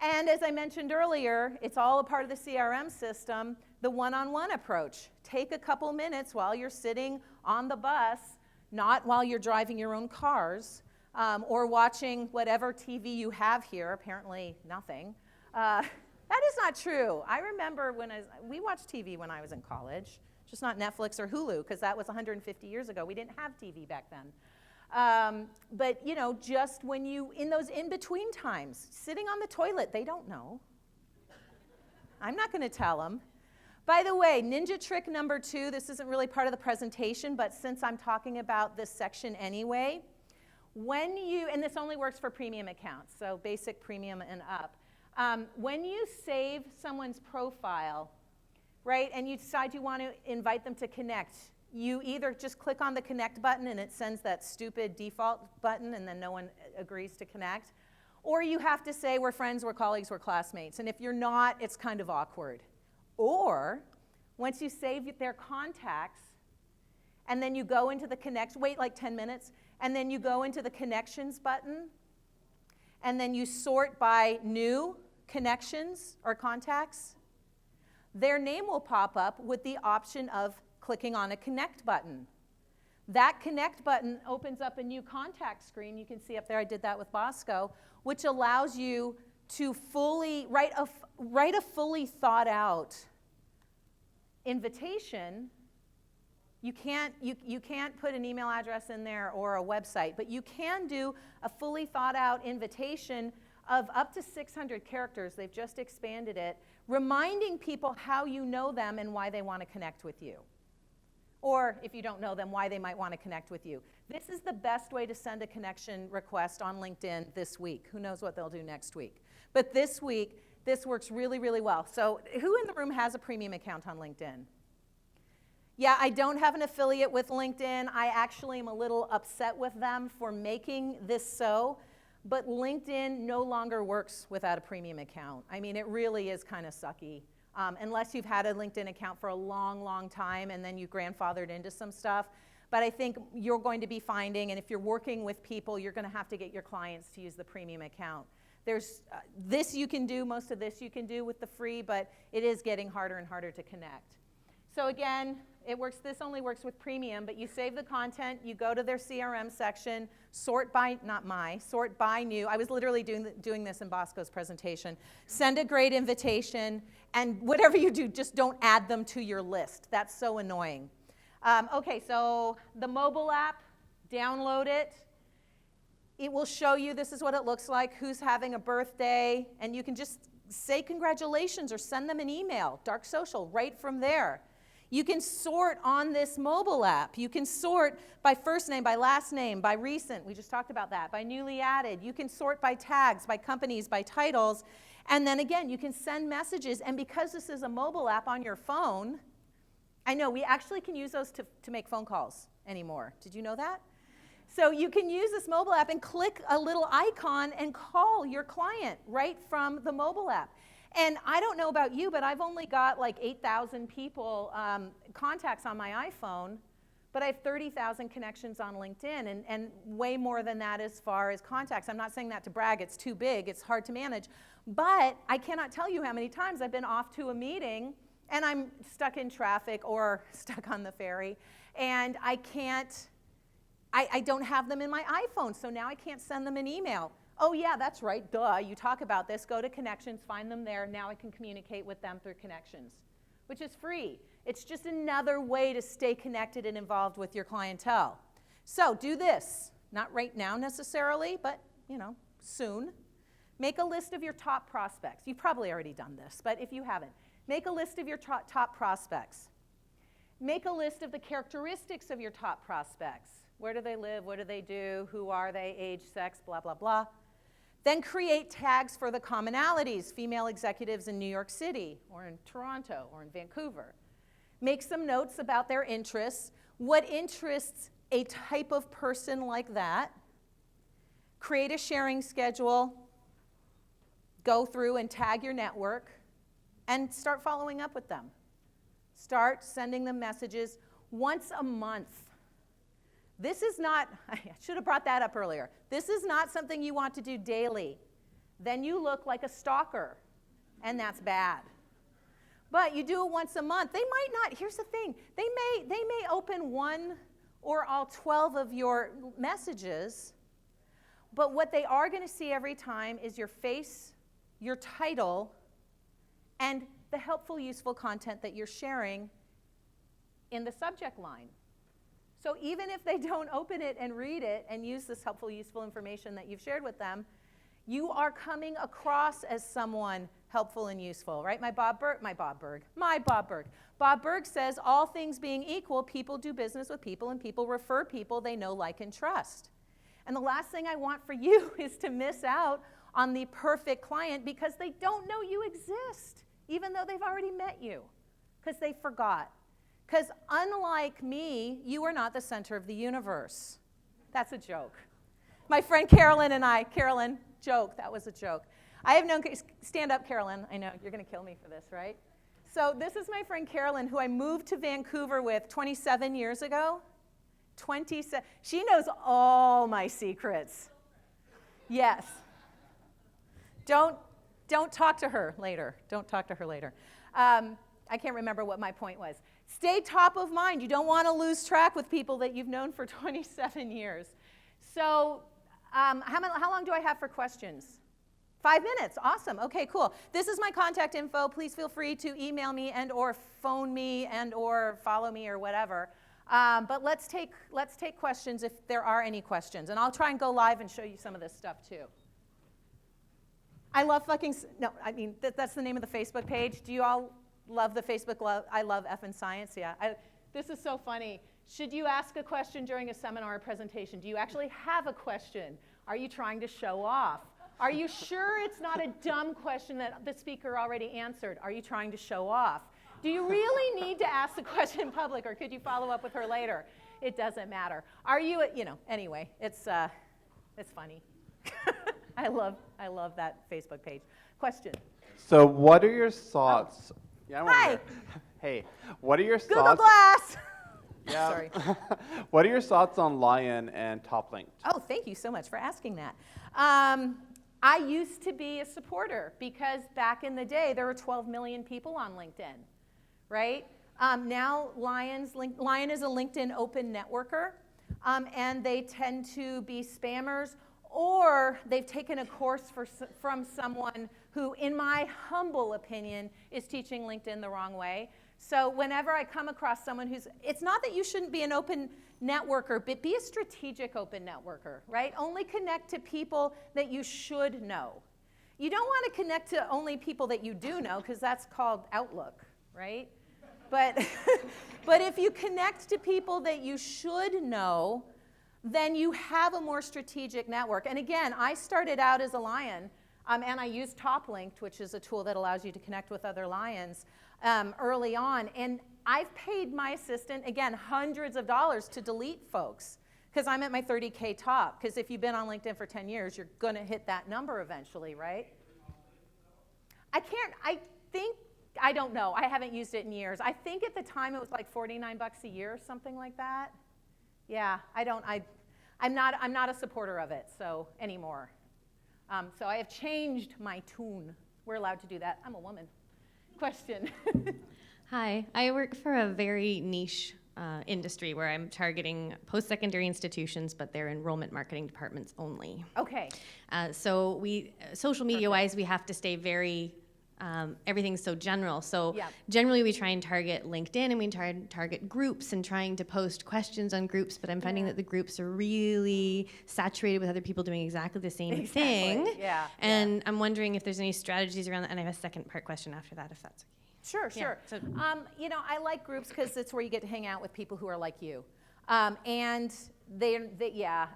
And as I mentioned earlier, it's all a part of the CRM system, the one-on-one approach. Take a couple minutes while you're sitting on the bus, not while you're driving your own cars, or watching whatever TV you have here, apparently nothing. That is not true. I remember we watched TV when I was in college, just not Netflix or Hulu, because that was 150 years ago. We didn't have TV back then. But, you know, just when in those in-between times, sitting on the toilet, they don't know. I'm not going to tell them. By the way, ninja trick number 2, this isn't really part of the presentation, but since I'm talking about this section anyway, and this only works for premium accounts, so basic, premium, and up. When you save someone's profile, right, and you decide you want to invite them to connect, you either just click on the connect button and it sends that stupid default button and then no one agrees to connect, or you have to say we're friends, we're colleagues, we're classmates, and if you're not, it's kind of awkward. Or once you save their contacts and then you go into the wait like 10 minutes, and then you go into the connections button and then you sort by new connections or contacts, their name will pop up with the option of clicking on a connect button. That connect button opens up a new contact screen. You can see up there, I did that with Bosco, which allows you to write a fully thought out invitation. You can't put an email address in there or a website, but you can do a fully thought out invitation of up to 600 characters. They've just expanded it, reminding people how you know them and why they want to connect with you. Or if you don't know them, why they might want to connect with you. This is the best way to send a connection request on LinkedIn this week. Who knows what they'll do next week? But this week, this works really, really well. So who in the room has a premium account on LinkedIn? Yeah, I don't have an affiliate with LinkedIn. I actually am a little upset with them for making this so, but LinkedIn no longer works without a premium account. I mean, it really is kind of sucky. Unless you've had a LinkedIn account for a long, long time and then you grandfathered into some stuff. But I think you're going to be finding, and if you're working with people, you're going to have to get your clients to use the premium account. There's this you can do, most of this you can do with the free, but it is getting harder and harder to connect. So again, this only works with premium, but you save the content, you go to their CRM section, sort by new. I was literally doing this in Bosco's presentation. Send a great invitation, and whatever you do, just don't add them to your list. That's so annoying. Okay, so the mobile app, download it. It will show you, this is what it looks like, who's having a birthday, and you can just say congratulations or send them an email, dark social, right from there. You can sort on this mobile app. You can sort by first name, by last name, by recent, we just talked about that, by newly added. You can sort by tags, by companies, by titles. And then again, you can send messages. And because this is a mobile app on your phone, I know we actually can use those to make phone calls anymore. Did you know that? So you can use this mobile app and click a little icon and call your client right from the mobile app. And I don't know about you, but I've only got like 8,000 people, contacts on my iPhone, but I have 30,000 connections on LinkedIn, and way more than that as far as contacts. I'm not saying that to brag, it's too big, it's hard to manage, but I cannot tell you how many times I've been off to a meeting and I'm stuck in traffic or stuck on the ferry, and I don't have them in my iPhone, so now I can't send them an email. Oh yeah, that's right, duh, you talk about this, go to Connections, find them there, now I can communicate with them through Connections, which is free. It's just another way to stay connected and involved with your clientele. So do this, not right now necessarily, but soon. Make a list of your top prospects. You've probably already done this, but if you haven't, make a list of your top prospects. Make a list of the characteristics of your top prospects. Where do they live? What do they do? Who are they? Age, sex, blah, blah, blah. Then create tags for the commonalities, female executives in New York City or in Toronto or in Vancouver. Make some notes about their interests. What interests a type of person like that? Create a sharing schedule. Go through and tag your network and start following up with them. Start sending them messages once a month. This is not, I should have brought that up earlier. This is not something you want to do daily. Then you look like a stalker, and that's bad. But you do it once a month. They might not, here's the thing, they may open one or all 12 of your messages, but what they are going to see every time is your face, your title, and the helpful, useful content that you're sharing in the subject line. So even if they don't open it and read it and use this helpful, useful information that you've shared with them, you are coming across as someone helpful and useful, right? Bob Berg says, all things being equal, people do business with people and people refer people they know, like, and trust. And the last thing I want for you is to miss out on the perfect client because they don't know you exist, even though they've already met you, because they forgot. Because unlike me, you are not the center of the universe. That's a joke. My friend Carolyn and I, Carolyn, joke, that was a joke. I have known, stand up, Carolyn. I know, you're going to kill me for this, right? So this is my friend Carolyn, who I moved to Vancouver with 27 years ago. 27, she knows all my secrets. Yes. Don't talk to her later. Don't talk to her later. I can't remember what my point was. Stay top of mind. You don't want to lose track with people that you've known for 27 years. So how long do I have for questions? 5 minutes. Awesome. Okay, cool. This is my contact info. Please feel free to email me and or phone me and or follow me or whatever. But let's take questions if there are any questions. And I'll try and go live and show you some of this stuff too. I love that's the name of the Facebook page. Do you all love the Facebook? I love effing science. Yeah. This is so funny. Should you ask a question during a seminar or presentation? Do you actually have a question? Are you trying to show off? Are you sure it's not a dumb question that the speaker already answered? Are you trying to show off? Do you really need to ask the question in public, or could you follow up with her later? It doesn't matter. Are you, anyway, it's funny. I love that Facebook page. Question? So what are your thoughts? Oh. Yeah, Hi. Hey, what are your Google thoughts? Glass. Yeah. Sorry. What are your thoughts on Lion and Top Linked? Oh, thank you so much for asking that. I used to be a supporter because back in the day there were 12 million people on LinkedIn, right? Now Lion is a LinkedIn open networker, and they tend to be spammers, or they've taken a course from someone who, in my humble opinion, is teaching LinkedIn the wrong way. So whenever I come across someone it's not that you shouldn't be an open networker, but be a strategic open networker, right? Only connect to people that you should know. You don't want to connect to only people that you do know, because that's called Outlook, right? But, but if you connect to people that you should know, then you have a more strategic network. And again, I started out as a Lion, and I used Top Linked, which is a tool that allows you to connect with other Lions early on. And I've paid my assistant, again, hundreds of dollars to delete folks, because I'm at my 30K top. Because if you've been on LinkedIn for 10 years, you're going to hit that number eventually, right? I don't know. I haven't used it in years. I think at the time it was like $49 a year or something like that. Yeah, I'm not a supporter of it anymore. So I have changed my tune. We're allowed to do that. I'm a woman. Question. Hi, I work for a very niche industry where I'm targeting post-secondary institutions, but they're enrollment marketing departments only. Okay. So social media-wise, we have to stay very, everything's so general. So Yeah. generally we try and target LinkedIn, and we try and target groups and trying to post questions on groups, but I'm finding that the groups are really saturated with other people doing exactly the same thing. Yeah. And I'm wondering if there's any strategies around that, and I have a second part question after that, if that's okay. Sure. Yeah, so- I like groups because it's where you get to hang out with people who are like you. And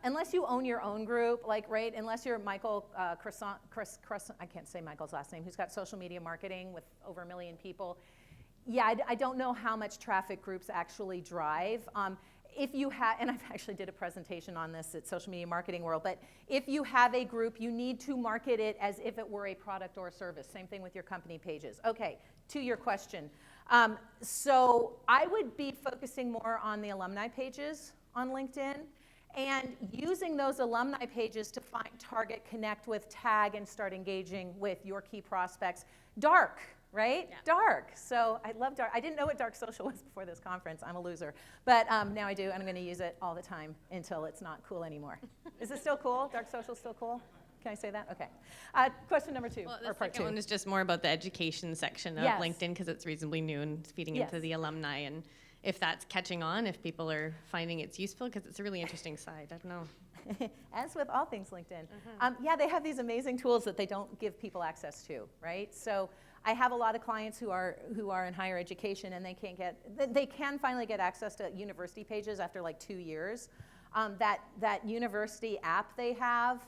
unless you own your own group, right, unless you're Michael Croissant, I can't say Michael's last name, who's got social media marketing with over 1 million people. Yeah, I don't know how much traffic groups actually drive. If you have, and I've actually did a presentation on this at Social Media Marketing World, but if you have a group, you need to market it as if it were a product or a service. Same thing with your company pages. Okay, to your question. So I would be focusing more on the alumni pages on LinkedIn, and using those alumni pages to find, target, connect with, tag, and start engaging with your key prospects. Dark, right? Yeah. Dark. So I love dark. I didn't know what dark social was before this conference. I'm a loser. But now I do, and I'm going to use it all the time until it's not cool anymore. Is it still cool? Dark social still cool? Can I say that? Okay. Question number 2, Well, or the part second 2. one is just more about the education section of Yes. LinkedIn because it's reasonably new and it's feeding Yes. into the alumni, and if that's catching on, if people are finding it's useful, because it's a really interesting side. I don't know. As with all things LinkedIn. Yeah, they have these amazing tools that they don't give people access to, right? So I have a lot of clients who are in higher education, and they can finally get access to university pages after like 2 years. That university app they have,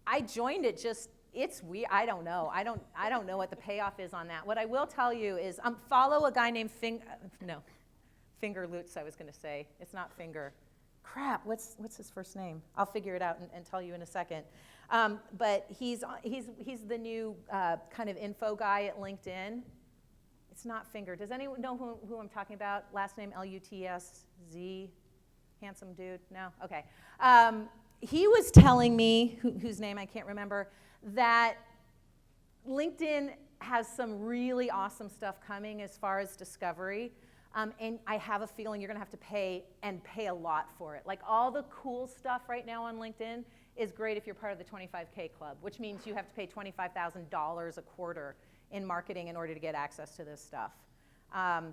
I joined it just, it's weird. I don't know. I don't know what the payoff is on that. What I will tell you is follow a guy named Finger Lutz, I was going to say. It's not Finger. Crap, what's his first name? I'll figure it out and tell you in a second. But he's the new kind of info guy at LinkedIn. It's not Finger. Does anyone know who I'm talking about? Last name Lutzz. Handsome dude? No? Okay. He was telling me, whose name I can't remember, that LinkedIn has some really awesome stuff coming as far as discovery. And I have a feeling you're going to have to pay a lot for it. Like all the cool stuff right now on LinkedIn is great if you're part of the 25K club, which means you have to pay $25,000 a quarter in marketing in order to get access to this stuff.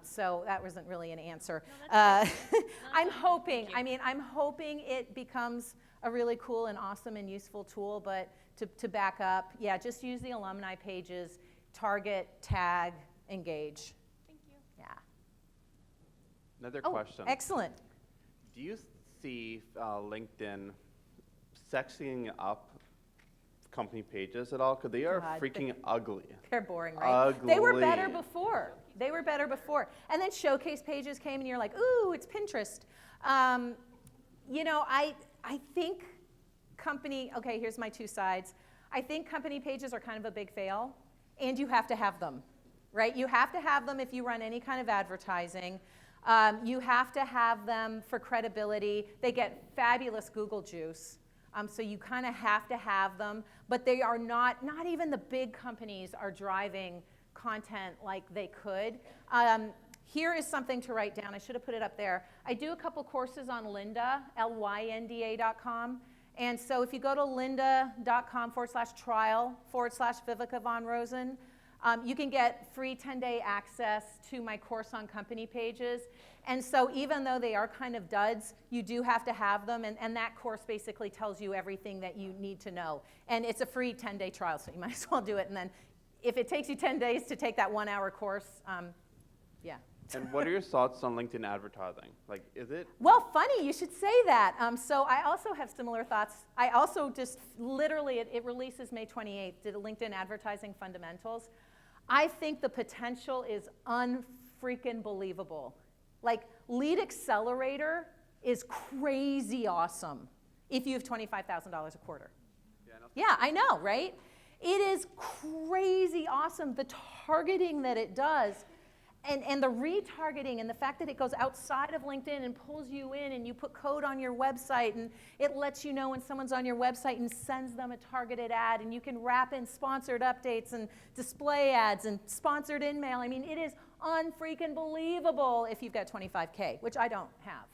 So that wasn't really an answer. I'm hoping it becomes a really cool and awesome and useful tool, but to back up, yeah, just use the alumni pages, target, tag, engage. Thank you. Yeah. Another Oh, question. excellent. Do you see LinkedIn sexing up company pages at all? Because they are God, freaking ugly. They're boring, right? They were better Ugly. before. And then showcase pages came, and you're like, ooh, it's Pinterest. I think okay, here's my 2 sides. I think company pages are kind of a big fail, and you have to have them, right? You have to have them if you run any kind of advertising. You have to have them for credibility. They get fabulous Google juice. So you kind of have to have them, but they are not even the big companies are driving content like they could. Here is something to write down. I should have put it up there. I do a couple courses on Lynda, lynda.com. And so if you go to lynda.com/trial/Viveka von Rosen, you can get free 10-day access to my course on company pages. And so even though they are kind of duds, you do have to have them. And that course basically tells you everything that you need to know. And it's a free 10-day trial, so you might as well do it. And then if it takes you 10 days to take that 1-hour course, yeah. And what are your thoughts on LinkedIn advertising? Like, is it? Well, funny, you should say that. So I also have similar thoughts. I also just literally, it releases May 28th, did a LinkedIn advertising fundamentals. I think the potential is unfreaking believable. Like, Lead Accelerator is crazy awesome if you have $25,000 a quarter. Yeah, I know, right? It is crazy awesome, the targeting that it does. And the retargeting and the fact that it goes outside of LinkedIn and pulls you in, and you put code on your website, and it lets you know when someone's on your website and sends them a targeted ad, and you can wrap in sponsored updates and display ads and sponsored email. I mean, it is unfreaking believable if you've got 25K, which I don't have.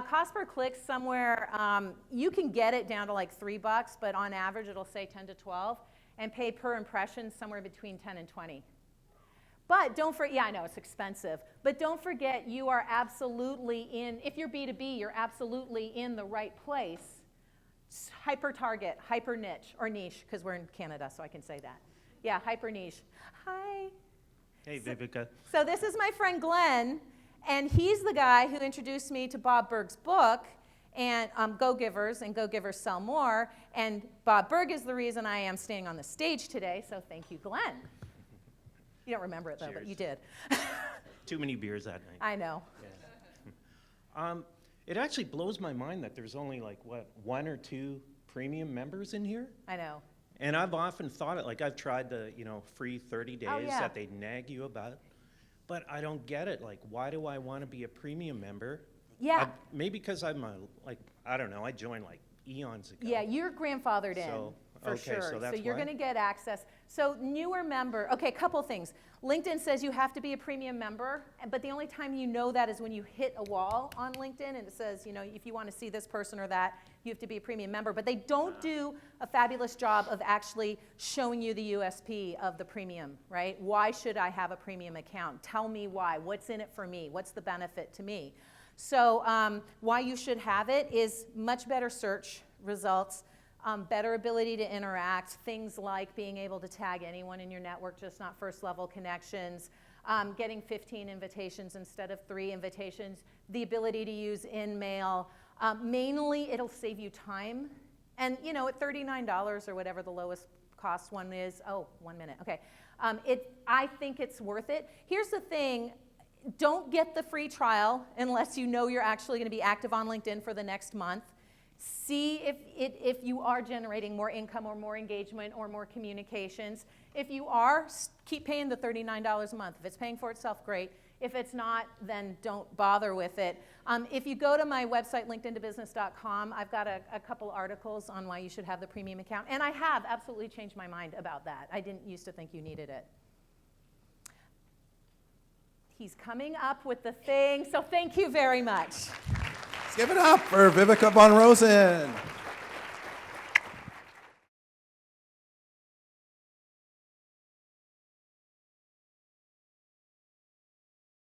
Cost per click somewhere, you can get it down to like $3, but on average it'll say 10 to 12. And pay per impression somewhere between 10 and 20. But don't forget, yeah, I know it's expensive, but don't forget you are absolutely in, if you're B2B, you're absolutely in the right place. Hyper target, hyper niche, or niche, because we're in Canada, so I can say that. Yeah, hyper niche. Hi. Hey, Viveka. So this is my friend Glenn, and he's the guy who introduced me to Bob Berg's book, and Go Givers, and Go Givers Sell More. And Bob Berg is the reason I am staying on the stage today, so thank you, Glenn. You don't remember it, though, but you did. Too many beers that night. I know. Yeah. It actually blows my mind that there's only like, what, 1 or 2 premium members in here? I know. And I've often thought it, like I've tried the, free 30 days Oh, yeah. that they nag you about. But I don't get it. Like, why do I want to be a premium member? Yeah. Maybe because I'm I don't know, I joined like eons ago. Yeah, you're grandfathered in, So, for okay, sure. so that's you're why? going to get access. So newer member, okay, couple things. LinkedIn says you have to be a premium member, but the only time you know that is when you hit a wall on LinkedIn and it says, you know, if you want to see this person or that, you have to be a premium member. But they don't do a fabulous job of actually showing you the USP of the premium, right? Why should I have a premium account? Tell me why. What's in it for me? What's the benefit to me? So why you should have it is much better search results, better ability to interact, things like being able to tag anyone in your network, just not first level connections, getting 15 invitations instead of 3 invitations, the ability to use in-mail. Mainly, it'll save you time. And, you know, at $39 or whatever the lowest cost one is, oh, 1 minute, okay. I think it's worth it. Here's the thing. Don't get the free trial unless you know you're actually going to be active on LinkedIn for the next month. See if you are generating more income or more engagement or more communications. If you are, keep paying the $39 a month. If it's paying for itself, great. If it's not, then don't bother with it. If you go to my website, linkedintobusiness.com, I've got a couple articles on why you should have the premium account. And I have absolutely changed my mind about that. I didn't used to think you needed it. He's coming up with the thing, so thank you very much. Let's give it up for Viveka von Rosen.